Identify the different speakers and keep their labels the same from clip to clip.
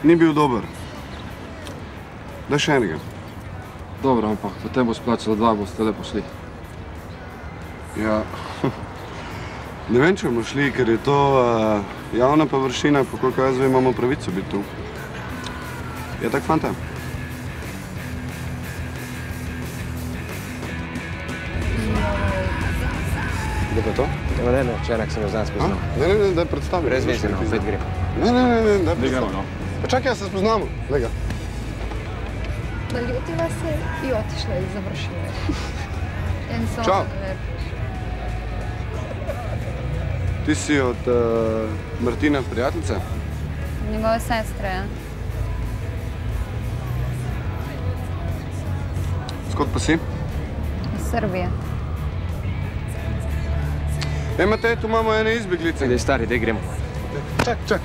Speaker 1: Ni bil dober. Daj še enega.
Speaker 2: Dobro, ampak potem bo splačalo 2, boste lepo šli.
Speaker 1: Ja, ne vem, če bomo šli, ker je to javna površina, pa koliko jaz vem, imamo pravico biti tu. Je tak, fanta?
Speaker 3: Kdo pa to? Ne, včeraj sem jo zanj spoznal.
Speaker 1: Ne, daj predstavi.
Speaker 3: Brez veze, no, opet gre.
Speaker 1: Ne, daj predstavi. Pa čakaj, ja se spoznamo. Lega.
Speaker 4: Naljutila se i otišla i završila je.
Speaker 1: Ćao. Ti si od Martina prijateljica?
Speaker 4: Njegove sestre, ja.
Speaker 1: Skod pa si?
Speaker 4: Iz Srbije.
Speaker 1: Matej, tu imamo ene izbjeglice.
Speaker 3: Idej, stari, dej gremo.
Speaker 1: Čak.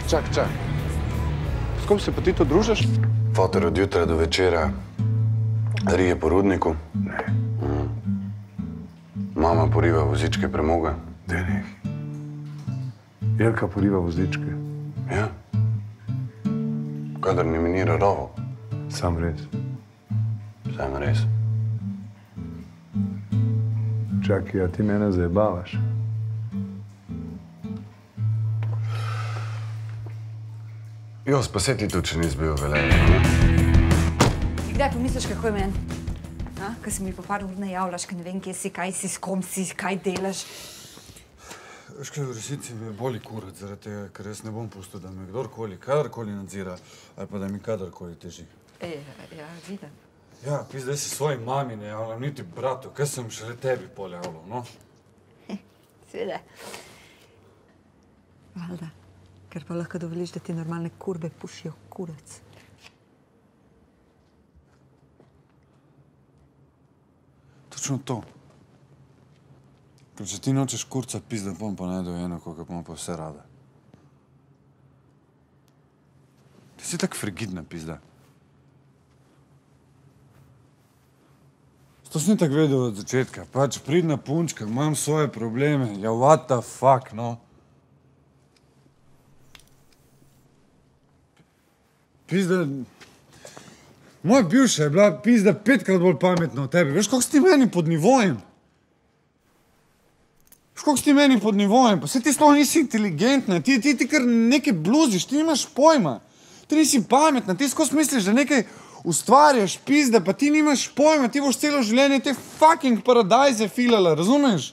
Speaker 1: S kom se pa ti to družiš?
Speaker 5: Fotor od jutra do večera rije po rudniku.
Speaker 1: Ne.
Speaker 5: Mama poriva vozičke premoga.
Speaker 1: Denih. Jelka poriva vozičke.
Speaker 5: Ja. Kadar ne minira rovo.
Speaker 1: Sam res.
Speaker 5: Sam res.
Speaker 1: Čakaj, a ti mene zajebavaš?
Speaker 5: Jos, pa se ti tu, če nisi bil veljen.
Speaker 6: Kdaj pomisliš, kako je meni? Ko si mi po par ur najavljaš, ko ne vem, kje si, kaj si, s kom si, kaj delaš.
Speaker 1: Veš kaj, v resnici me boli kurac zaradi tega, ker jaz ne bom pustil, da me kdorkoli, kadarkoli nadzira, ali pa da mi kadarkoli teži.
Speaker 6: Ja, vidim.
Speaker 1: Ja, zdaj si svoji mami ne javljam, niti bratu, kaj sem šele tebi pol javljal, no?
Speaker 6: Sveda. Valjda, ker pa lahko dovoliš, da ti normalne kurbe pušijo kurac.
Speaker 1: Točno to. Ker če ti nočeš kurca pizda, bom pa najdel eno, koga bom pa vse rada. Ti si tak frigidna pizda. To si ni tak vedel od začetka. Pač pridna punčka, imam svoje probleme. Ja, what the fuck, no? Pizda... Moja bivša je bila pizda 5-krat bolj pametna od tebe. Veš, koliko si ti meni pod nivojem? Veš, koliko si ti meni pod nivojem? Pa se ti sploh nisi inteligentna. Ti kar nekaj bluziš, ti nimaš pojma. Ti nisi pametna, ti skozi misliš, da nekaj ustvarjaš, pizda, pa ti nimaš pojma. Ti boš celo življenje te fucking paradajze filala, razumeš?